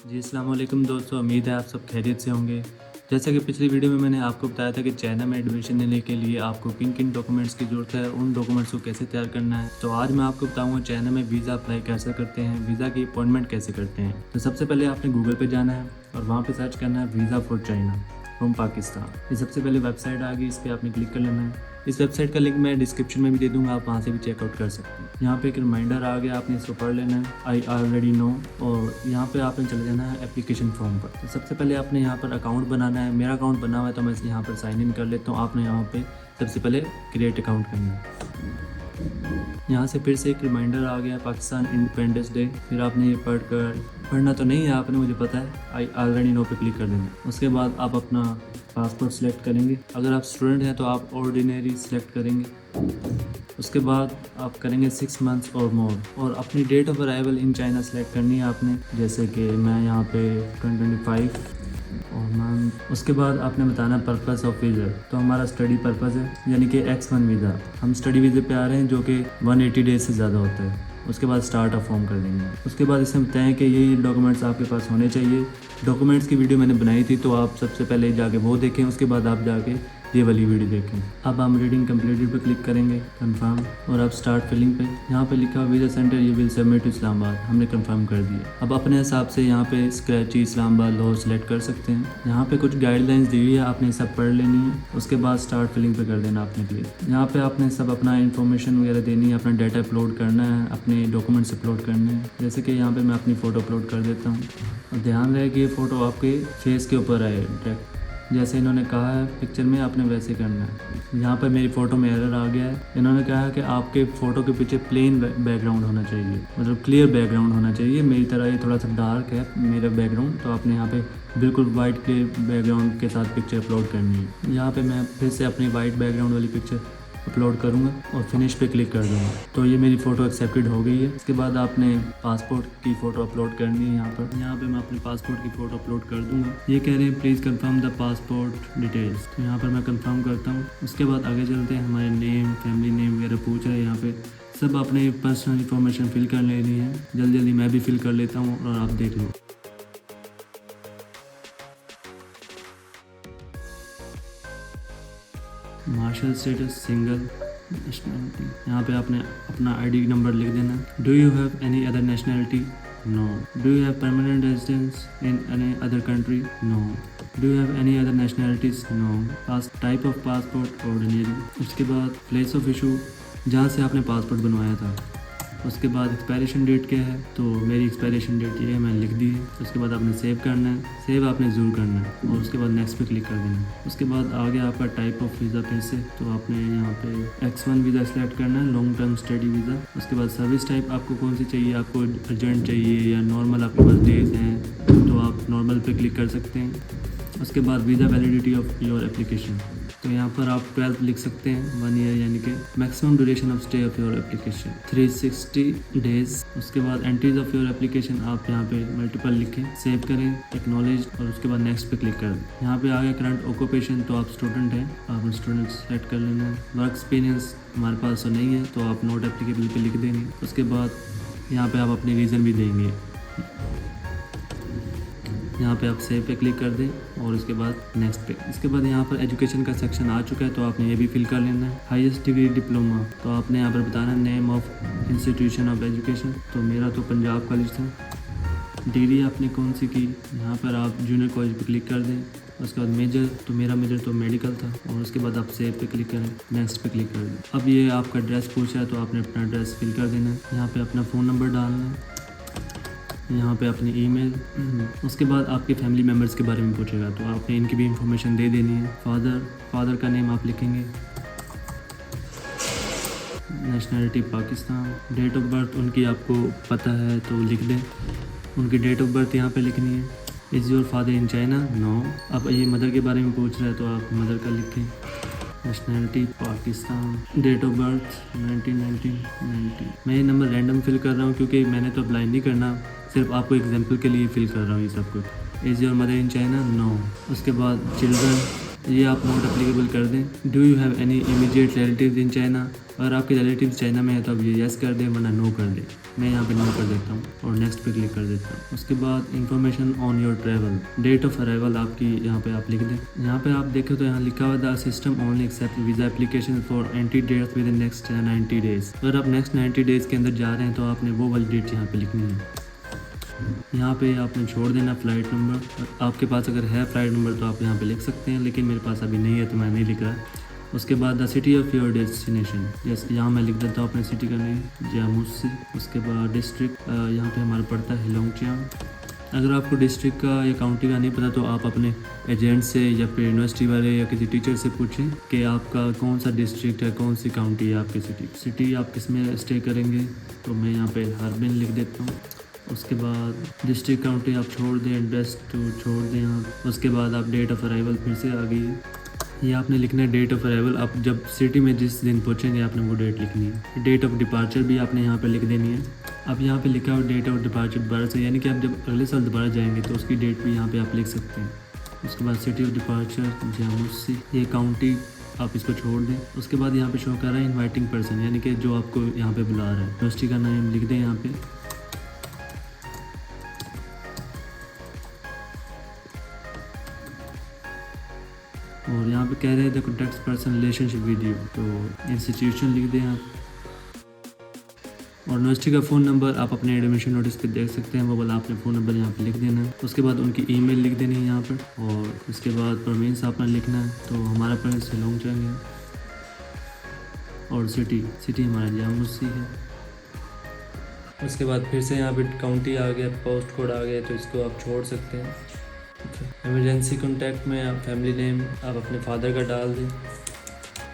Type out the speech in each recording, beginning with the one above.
जी अस्सलाम वालेकुम दोस्तों, उम्मीद है आप सब खैरियत से होंगे। जैसा कि पिछली वीडियो में मैंने आपको बताया था कि चाइना में एडमिशन लेने के लिए आपको किन किन डॉक्यूमेंट्स की ज़रूरत है, उन डॉक्यूमेंट्स को कैसे तैयार करना है। तो आज मैं आपको बताऊंगा चाइना में वीज़ा अप्लाई कैसे करते हैं, वीज़ा की अपॉइंटमेंट कैसे करते हैं। तो सबसे पहले आपने गूगल पे जाना है और वहाँ पे सर्च करना है visa for China from Pakistan. ये सबसे पहले वेबसाइट आ गई, इस पर आपने क्लिक कर लेना है। इस वेबसाइट का लिंक मैं डिस्क्रिप्शन में भी दे दूंगा, आप वहाँ से भी चेकआउट कर सकते हैं। यहाँ पे एक रिमाइंडर आ गया, आपने इसको पढ़ लेना है, आई ऑलरेडी नो। और यहाँ पे आपने चले जाना है एप्लीकेशन फॉर्म पर। तो सबसे पहले आपने यहाँ पर अकाउंट बनाना है। मेरा अकाउंट बना हुआ है तो मैं यहाँ पर साइन इन कर लेता हूँ। आपने यहाँ पे सबसे पहले क्रिएट अकाउंट करना है। यहाँ से फिर से एक रिमाइंडर आ गया, पाकिस्तान इंडिपेंडेंस डे। फिर आपने ये पढ़ना तो नहीं है आपने, मुझे पता है, आई ऑलरेडी नो पे क्लिक कर देना। उसके बाद आप अपना पासपोर्ट सेलेक्ट करेंगे। अगर आप स्टूडेंट हैं तो आप ऑर्डिनरी सेलेक्ट करेंगे। उसके बाद आप करेंगे 6 मंथ्स और मोर, और अपनी date of arrival in China select करनी है आपने। जैसे कि मैं यहाँ पे 2025 और मंथ। उसके बाद आपने बताना पर्पस ऑफ वीज़ा। तो हमारा स्टडी पर्पस है, यानी कि X1 वीज़ा। हम स्टडी वीज़े पे आ रहे हैं जो कि 180 डेज से ज़्यादा होता है। उसके बाद स्टार्ट ऑफ फॉर्म कर देंगे। उसके बाद इसमें बताएं कि ये डॉक्यूमेंट्स आपके पास होने चाहिए। डॉक्यूमेंट्स की वीडियो मैंने बनाई थी, तो आप सबसे पहले जाके वो देखें, उसके बाद आप जाके ये वाली वीडियो देखें। अब हम रीडिंग कंप्लीटेड पे क्लिक करेंगे, कंफर्म, और अब स्टार्ट फिलिंग पे। यहाँ पे लिखा visa centre you will submit to Islamabad, हमने कंफर्म कर दिया। अब अपने हिसाब से यहाँ पे स्क्रैची इस्लामाबाद लो सेलेक्ट कर सकते हैं। यहाँ पे कुछ गाइडलाइंस दी हुई है, आपने सब पढ़ लेनी है। उसके बाद स्टार्ट फिलिंग पे कर देना आपने क्लिक। यहाँ पे आपने सब अपना इन्फॉर्मेशन वगैरह देनी है, अपना डाटा अपलोड करना है, अपने डॉक्यूमेंट्स अपलोड करने हैं। जैसे कि यहाँ पे मैं अपनी फ़ोटो अपलोड कर देता हूँ। और ध्यान रहे कि ये फ़ोटो आपके फेस के ऊपर आए डायरेक्ट, जैसे इन्होंने कहा है पिक्चर में, आपने वैसे करना है। यहाँ पर मेरी फ़ोटो में एरर आ गया है। इन्होंने कहा है कि आपके फ़ोटो के पीछे प्लेन बैकग्राउंड होना चाहिए, मतलब क्लियर बैकग्राउंड होना चाहिए। मेरी तरह ये थोड़ा सा डार्क है मेरा बैकग्राउंड, तो आपने यहाँ पे बिल्कुल वाइट क्लियर बैकग्राउंड के साथ पिक्चर अपलोड करनी है। यहाँ पर मैं फिर से अपनी वाइट बैकग्राउंड वाली पिक्चर अपलोड करूँगा और फिनिश पे क्लिक कर दूँगा। तो ये मेरी फ़ोटो एक्सेप्टेड हो गई है। इसके बाद आपने पासपोर्ट की फ़ोटो अपलोड करनी है। यहाँ पे मैं अपने पासपोर्ट की फ़ोटो अपलोड कर दूँगा। ये कह रहे हैं please confirm the passport details, तो यहाँ पर मैं कंफर्म करता हूँ। उसके बाद आगे चलते हैं। हमारे नेम, फैमिली नेम वगैरह पूछ रहे हैं। यहाँ पे सब अपने पर्सनल इन्फॉर्मेशन फिल कर लेनी है। जल्दी जल्दी मैं भी फिल कर लेता हूँ और आप देख लो। मार्शल स्टेटस सिंगल, नेशनलिटी, यहाँ पे आपने अपना आईडी नंबर लिख देना। Do you have any other nationality? No. Do you have permanent residence in any other country? No. Do you have any other nationalities? No. Type of passport ordinary. उसके बाद place of issue, जहाँ से आपने passport बनवाया था। उसके बाद expiration date क्या है, तो मेरी एक्सपायरेशन डेट ये है, मैंने लिख दी है। उसके बाद आपने सेव करना है, सेव आपने ज़रूर करना है, और उसके बाद नेक्स्ट पे क्लिक कर देना है। उसके बाद आ गया आपका टाइप ऑफ वीज़ा फिर से, तो आपने यहाँ पे X1 वीज़ा सेलेक्ट करना है, लॉन्ग टर्म स्टडी वीज़ा। उसके बाद सर्विस टाइप आपको कौन सी चाहिए, आपको अर्जेंट चाहिए या नॉर्मल आपके पास डेज हैं, तो आप नॉर्मल पे क्लिक कर सकते हैं। उसके बाद visa validity of your application, तो यहाँ पर आप 12 लिख सकते हैं, 1 ईयर, यानी कि maximum duration of stay of your application 360 days. उसके बाद एंट्रीज ऑफ योर एप्लीकेशन आप यहाँ पे मल्टीपल लिखें, सेव करें, एक्नॉलेज, और उसके बाद नेक्स्ट पे क्लिक करें। यहाँ पे आ गया करंट ऑक्यूपेशन, तो आप स्टूडेंट हैं, आप स्टूडेंट सेलेक्ट कर लेना है। वर्क एक्सपीरियंस हमारे पास तो नहीं है, तो आप नॉट एप्लीकेबल पे लिख देंगे। उसके बाद यहाँ पे आप अपने रीज़न भी देंगे। यहाँ पे आप सेव पे क्लिक कर दें और उसके बाद नेक्स्ट पे। इसके बाद यहाँ पर एजुकेशन का सेक्शन आ चुका है, तो आपने ये भी फिल कर लेना है। हाईएस्ट डिग्री डिप्लोमा, तो आपने यहाँ पर बताना name of institution of education, तो मेरा तो पंजाब कॉलेज था। डिग्री आपने कौन सी की, यहाँ पर आप जूनियर कॉलेज पे क्लिक कर दें। उसके बाद मेजर, तो मेरा मेजर तो मेडिकल था, और उसके बाद आप सेव पे क्लिक करें, नेक्स्ट पे क्लिक कर दें। अब ये आपका एड्रेस पूछा है, तो आपने अपना एड्रेस फिल कर देना है। यहाँ पे अपना फ़ोन नंबर डालना है, यहाँ पे अपनी ईमेल। उसके बाद आपके फैमिली मेम्बर्स के बारे में पूछेगा, तो आपने इनकी भी इंफॉर्मेशन दे देनी है। फादर का नेम आप लिखेंगे, nationality Pakistan, date of birth उनकी आपको पता है तो लिख दें, उनकी डेट ऑफ बर्थ यहाँ पे लिखनी है। Is your father in China? No. अब ये मदर के बारे में पूछ रहा है, तो आप मदर का लिखें, nationality Pakistan, date of birth 1990। मैं ये नंबर रैंडम फिल कर रहा हूँ क्योंकि मैंने तो अप्लाई नहीं करना, सिर्फ आपको एग्जांपल के लिए फिल कर रहा हूँ ये सब कुछ। Is your mother in China? No. उसके बाद चिल्ड्रन, ये आप नॉट एप्लीकेबल कर दें। Do you have any immediate relatives in China, अगर आपके रिलेटिव्स चाइना में है तो आप ये यस कर दें, वरना नो कर दें। मैं यहाँ पे नो कर देता हूँ और नेक्स्ट पे क्लिक कर देता हूँ। उसके बाद information on your travel, date of arrival आपकी यहाँ पे आप लिख दें। यहाँ पे आप देखें तो यहाँ लिखा हुआ the system only accept visa application for entry dates within next 90 days. अगर आप नेक्स्ट 90 डेज़ के अंदर जा रहे हैं तो आपने वो वाली डेट यहाँ पे लिखनी है। यहाँ पे आपने छोड़ देना फ़्लाइट नंबर। आपके पास अगर है फ़्लाइट नंबर तो आप यहाँ पे लिख सकते हैं, लेकिन मेरे पास अभी नहीं है तो मैं नहीं लिख रहा। उसके बाद the city of your destination, जैसे यहाँ मैं लिख देता हूँ अपने सिटी का नेम जियामुसी। उसके बाद डिस्ट्रिक्ट यहाँ पे हमारा पड़ता है हेलोंगजियांग। अगर आपको डिस्ट्रिक्ट का या काउंटी का नहीं पता तो आप अपने एजेंट से या फिर यूनिवर्सिटी वाले या किसी टीचर से पूछें कि आपका कौन सा डिस्ट्रिक्ट है, कौन सी काउंटी है आपकी सिटी आप किस में स्टे करेंगे। तो मैं यहाँ पे हार्बिन लिख देता हूँ। उसके बाद डिस्ट्रिक्ट काउंटी आप छोड़ दें, एड्रेस टू छोड़ दें आप। उसके बाद आप डेट ऑफ अराइवल फिर से आ गई, ये आपने लिखना है डेट ऑफ अराइवल। आप जब सिटी में जिस दिन पहुँचेंगे आपने वो डेट लिखनी है। डेट ऑफ डिपार्चर भी आपने यहाँ पे लिख देनी है। अब यहाँ पे लिखा हो डेट ऑफ डिपार्चर दोबारा से, यानी कि आप जब अगले साल दोबारा जाएंगे तो उसकी डेट भी यहाँ पे आप लिख सकते हैं। उसके बाद सिटी ऑफ डिपार्चर जियामुसी, ये काउंटी आप इसको छोड़ दें। उसके बाद यहाँ पे शो कर रहा है इन्वाइटिंग पर्सन, यानी कि जो आपको यहाँ पे बुला रहा है। यूनिवर्सिटी का नाम लिख दें यहाँ पे। और यहाँ पे कह रहे हैं the contact person relationship with you, तो इंस्टीट्यूशन लिख दें आप। और यूनिवर्सिटी का फ़ोन नंबर आप अपने एडमिशन नोटिस पे देख सकते हैं, वो वाला आपने फ़ोन नंबर यहाँ पे लिख देना है। उसके बाद उनकी ईमेल लिख देनी है यहाँ पर। और उसके बाद प्रोविंस आपने लिखना है, तो हमारा प्रोविंस हेलोंगजियांग है। और सिटी हमारा जियामुसी है। उसके बाद फिर से यहाँ पे काउंटी आ गया, पोस्ट कोड आ गया, तो इसको आप छोड़ सकते हैं। इमरजेंसी कॉन्टैक्ट में आप फैमिली नेम आप अपने फादर का डाल दें,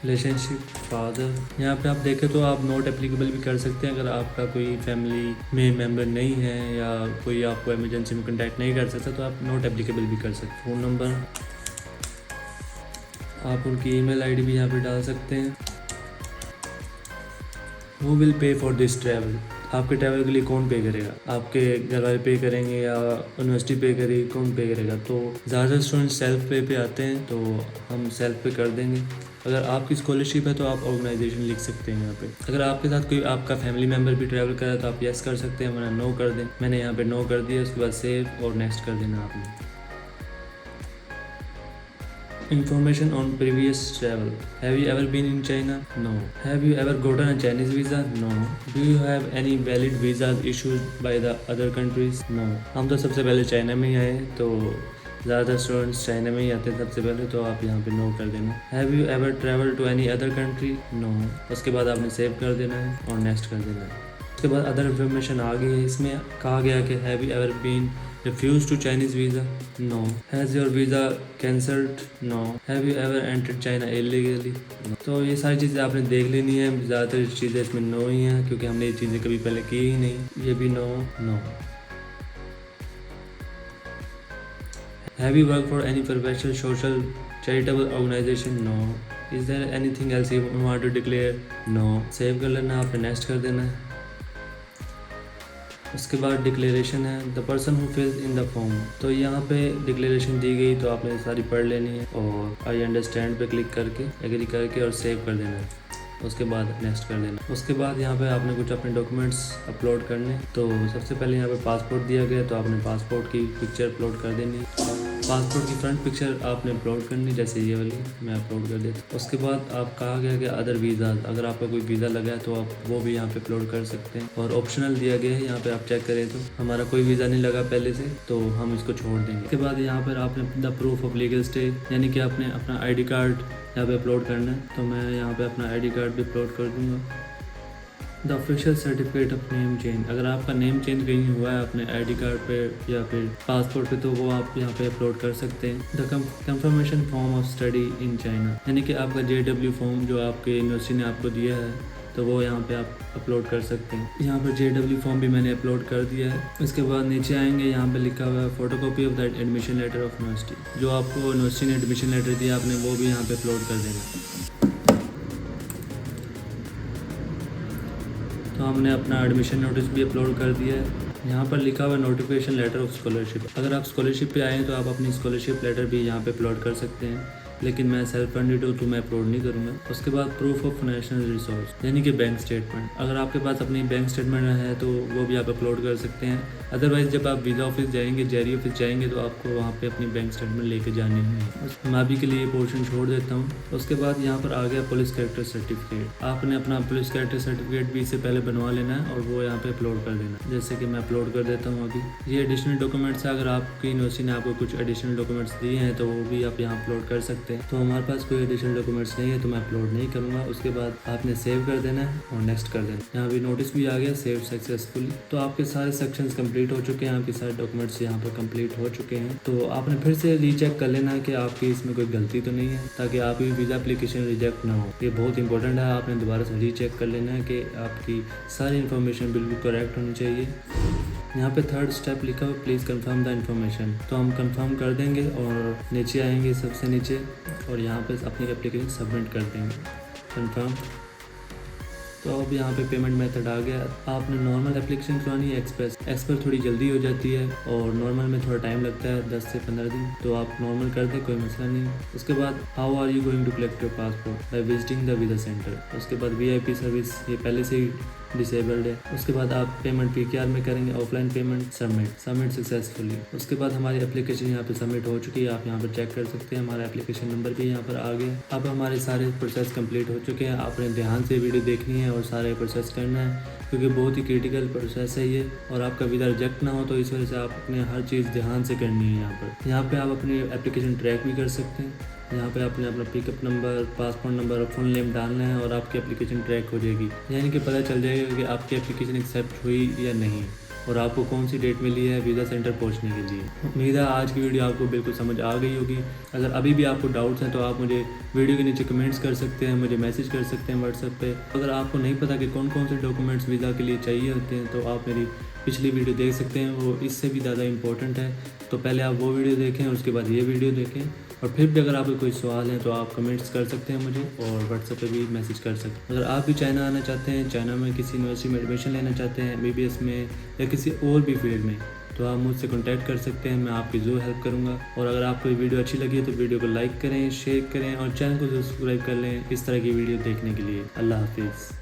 रिलेशनशिप फादर। यहाँ पे आप देखें तो आप नोट एप्लीकेबल भी कर सकते हैं। अगर आपका कोई फैमिली में मेंबर नहीं है या कोई आपको इमरजेंसी में कॉन्टैक्ट नहीं कर सकता तो आप नोट एप्लीकेबल भी कर सकते हैं। फ़ोन नंबर, आप उनकी ईमेल आईडी भी यहाँ पे डाल सकते हैं। Who will pay for this travel, आपके ट्रैवल के लिए कौन पे करेगा, आपके घर वाले पे करेंगे या यूनिवर्सिटी पे करेगी, कौन पे करेगा। तो ज़्यादातर स्टूडेंट सेल्फ पे आते हैं, तो हम सेल्फ पे कर देंगे। अगर आपकी स्कॉलरशिप है तो आप ऑर्गेनाइजेशन लिख सकते हैं यहाँ पे। अगर आपके साथ कोई आपका फैमिली मेम्बर भी ट्रैवल कर रहा है तो आप यस कर सकते हैं, वरना नो कर दें। मैंने यहाँ पे नो कर दिया। उसके बाद सेव और नेक्स्ट कर देना आपने। Information on previous travel. Have you ever been in China? No. Have you ever gotten a Chinese visa? No. Do you have any valid visas issued by the other countries? No. हम तो सबसे पहले China में ही आए, तो ज़्यादातर students China में ही आते हैं सबसे पहले, तो आप यहाँ पे नो कर देना। Have you ever traveled to any other country? No. उसके बाद आपने सेव कर देना है और नेक्स्ट कर देना है। उसके बाद अदर इन्फॉर्मेशन आ गई है। इसमें कहा गया कि have you ever been refused to Chinese visa? No. Has your visa cancelled? No. Have you ever entered China illegally? No. तो ये सारी चीज़ें आपने देख लेनी है। ज़्यादातर चीज़ें इसमें नो ही हैं क्योंकि हमने ये चीज़ें कभी पहले की ही नहीं। ये भी no. Have you worked for any professional, social, charitable organization? No. Is there anything else you want to declare? No. Save कर लेना, आपने नेक्स्ट कर देना है। उसके बाद डिक्लेरेशन है the person who fills in the form, तो यहाँ पे डिक्लेरेशन दी गई तो आपने सारी पढ़ लेनी है और आई अंडरस्टैंड पे क्लिक करके एग्री करके और सेव कर देना है। उसके बाद नेक्स्ट कर देना। उसके बाद यहाँ पे आपने कुछ अपने डॉक्यूमेंट्स अपलोड करने, तो सबसे पहले यहाँ पे पासपोर्ट दिया गया तो आपने पासपोर्ट की पिक्चर अपलोड कर देनी। पासपोर्ट की फ्रंट पिक्चर आपने अपलोड करनी, जैसे ये वाली मैं अपलोड कर देता। उसके बाद आप कहा गया कि अदर वीज़ा, अगर आपका कोई वीज़ा लगा है तो आप वो भी यहाँ पे अपलोड कर सकते हैं। और ऑप्शनल दिया गया है, यहाँ पे आप चेक करें तो हमारा कोई वीज़ा नहीं लगा पहले से, तो हम इसको छोड़ देंगे। उसके बाद यहाँ पर आपने the proof of legal stay, यानी कि आपने अपना ID कार्ड यहाँ पे अपलोड करना है, तो मैं यहाँ पे अपना ID कार्ड भी अपलोड कर दूँगा। The official certificate of name change, अगर आपका नेम चेंज कहीं हुआ है अपने ID कार्ड पे या फिर पासपोर्ट पे तो वो आप यहाँ पे अपलोड कर सकते हैं। The confirmation form of study in China, यानी कि आपका JW फॉर्म जो आपके यूनिवर्सिटी ने आपको दिया है तो वो यहाँ पे आप अपलोड कर सकते हैं। यहाँ पर JW फॉर्म भी मैंने अपलोड कर दिया है। इसके बाद नीचे आएंगे, यहाँ पे लिखा हुआ है photocopy of that admission letter of university, जो आपको यूनिवर्सिटी ने एडमिशन लेटर दिया आपने वो भी यहाँ पे अपलोड कर देना। तो हमने अपना एडमिशन नोटिस भी अपलोड कर दिया है। यहाँ पर लिखा हुआ नोटिफिकेशन लेटर ऑफ स्कॉलरशिप, अगर आप स्कॉलरशिप पे आए हैं तो आप अपनी स्कॉलरशिप लेटर भी यहाँ पे अपलोड कर सकते हैं। लेकिन मैं सेल्फ फंडेड हूँ तो मैं अपलोड नहीं करूँगा। उसके बाद प्रूफ ऑफ फाइनेंशियल रिसोर्स यानी कि बैंक स्टेटमेंट, अगर आपके पास अपनी बैंक स्टेटमेंट है तो वो भी आप अपलोड कर सकते हैं। अदरवाइज जब आप वीज़ा ऑफिस जाएंगे, जेरी ऑफिस जाएंगे तो आपको वहाँ पे अपनी बैंक स्टेटमेंट लेके जानी है। मैं अभी के लिए पोर्शन छोड़ देता हूँ। उसके बाद यहाँ पर आ गया पुलिस कैरेक्टर सर्टिफिकेट। आपने अपना पुलिस कैरेक्टर सर्टिफिकेट भी इससे पहले बनवा लेना है और वो यहाँ पे अपलोड कर देना, जैसे कि मैं अपलोड कर देता हूँ अभी। ये एडिशनल डॉक्यूमेंट्स है, अगर आपकी यूनिवर्सिटी ने आपको कुछ एडिशनल डॉक्यूमेंट्स दिए हैं तो वो भी आप यहाँ अपलोड कर सकते हैं। तो हमारे पास कोई एडिशनल डॉक्यूमेंट्स नहीं है तो मैं अपलोड नहीं करूँगा। उसके बाद आपने सेव कर देना है और नेक्स्ट कर देना। यहाँ भी नोटिस भी आ गया सेव सक्सेसफुली। तो आपके सारे सेक्शंस कंप्लीट हो चुके हैं, आपके सारे डॉक्यूमेंट्स यहाँ पर कंप्लीट हो चुके हैं। तो आपने फिर से रीचेक कर लेना है कि आपकी इसमें कोई गलती तो नहीं है, ताकि आपकी वीज़ा एप्लीकेशन रिजेक्ट ना हो। ये बहुत इंपॉर्टेंट है, आपने दोबारा से रीचेक कर लेना है कि आपकी सारी इन्फॉर्मेशन बिल्कुल करेक्ट होनी चाहिए। यहाँ पे थर्ड स्टेप लिखा हो प्लीज़ कंफर्म द इन्फॉर्मेशन, तो हम कंफर्म कर देंगे और नीचे आएंगे सबसे नीचे और यहाँ पे अपनी एप्लीकेशन सबमिट कर देंगे कंफर्म। तो अब यहाँ पे पेमेंट मेथड आ गया। आपने नॉर्मल एप्लीकेशन करवानी है एक्सप्रेस थोड़ी जल्दी हो जाती है और नॉर्मल में थोड़ा टाइम लगता है 10 से 15 दिन, तो आप नॉर्मल कर दें, कोई मसला नहीं। उसके बाद how are you going to collect your passport by visiting the visa centre. उसके बाद VIP सर्विस ये पहले से ही डिसेबल्ड है। उसके बाद आप पेमेंट PQR में करेंगे, ऑफलाइन पेमेंट सबमिट सक्सेसफुली। उसके बाद हमारी एप्लीकेशन यहाँ पे सबमिट हो चुकी है, आप यहाँ पर चेक कर सकते हैं। हमारा एप्लीकेशन नंबर भी यहाँ पर आ गया। अब हमारे सारे प्रोसेस कंप्लीट हो चुके हैं। आपने ध्यान से वीडियो देखनी है और सारे प्रोसेस करना है, क्योंकि बहुत ही क्रिटिकल प्रोसेस है ये, और आपका वीज़ा रिजेक्ट ना हो तो इस वजह से आप अपने हर चीज़ ध्यान से करनी है। यहाँ पे आप अपनी एप्लीकेशन ट्रैक भी कर सकते हैं। यहाँ पे आपने अपना पिकअप नंबर, पासपोर्ट नंबर और फुल नेम डालना है और आपकी एप्लीकेशन ट्रैक हो जाएगी, यानी कि पता चल जाएगा कि आपकी एप्लीकेशन एक्सेप्ट हुई या नहीं और आपको कौन सी डेट मिली है वीज़ा सेंटर पहुँचने के लिए। उम्मीद है आज की वीडियो आपको बिल्कुल समझ आ गई होगी। अगर अभी भी आपको डाउट्स हैं तो आप मुझे वीडियो के नीचे कमेंट्स कर सकते हैं, मुझे मैसेज कर सकते हैं व्हाट्सएप पे। अगर आपको नहीं पता कि कौन कौन से डॉक्यूमेंट्स वीज़ा के लिए चाहिए होते हैं तो आप मेरी पिछली वीडियो देख सकते हैं, वो इससे भी ज़्यादा इंपॉर्टेंट है। तो पहले आप वो वीडियो देखें, उसके बाद ये वीडियो देखें, और फिर भी अगर आपके कोई सवाल हैं तो आप कमेंट्स कर सकते हैं मुझे, और व्हाट्सएप पे भी मैसेज कर सकते हैं। अगर आप भी चाइना आना चाहते हैं, चाइना में किसी यूनिवर्सिटी में एडमिशन लेना चाहते हैं MBBS में या किसी और भी फील्ड में, तो आप मुझसे कॉन्टैक्ट कर सकते हैं, मैं आपकी ज़रूर हेल्प करूँगा। और अगर आपको ये वीडियो अच्छी लगी है तो वीडियो को लाइक करें, शेयर करें और चैनल को सब्सक्राइब कर लें इस तरह की वीडियो देखने के लिए। अल्लाह हाफिज़।